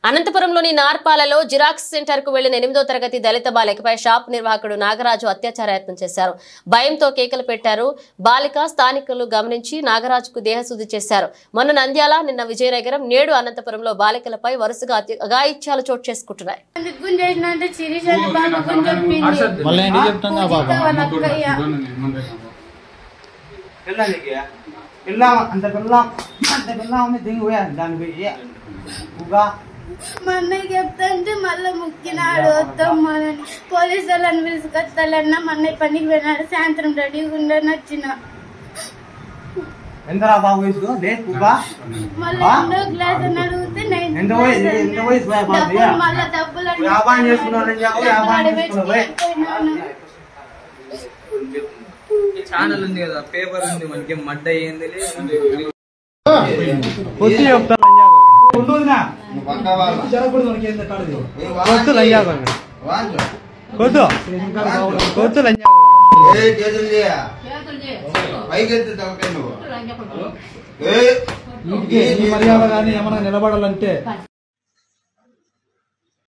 అనంతపురంలోని నార్పాలలో xerox centre కు వెళ్లిన 8వ తరగతి దళిత బాలికపై షాప్ నిర్వాహకుడు నాగరాజు అత్యాచార యత్నం చేశారు. భయంతో కేకలు పెట్టారు. బాలిక స్థానికులు గమనించి నాగరాజుకు దేహశుద్ధి చేశారు. మొన్న నంద్యాల, నిన్న విజయనగరం, నేడు అనంతపురంలో బాలికలపై వరుసగా అఘాయిత్యాలు చోటు చేసుకుంటున్నాయి. మా అన్నయ్య చెప్తాంటే మళ్ళీ ముక్కినాడు వద్దామని పోలీసు వాళ్ళని పిలుచుకొస్తాలన్నా మా అన్నయ్య పనికి పోయినాడు. సాయంత్రం రెడీగా ఉండని వచ్చిన మళ్ళీ 8వ క్లాస్ అని అడిగితే 9th క్లాస్ మళ్ళీ డబ్బులు ఛానల్ ఉంది కదా, పేపర్ ఉంది, మనకి మడ్డ అయ్యింది. మర్యాద కానీ ఏమన్నా నిలబడాలంటే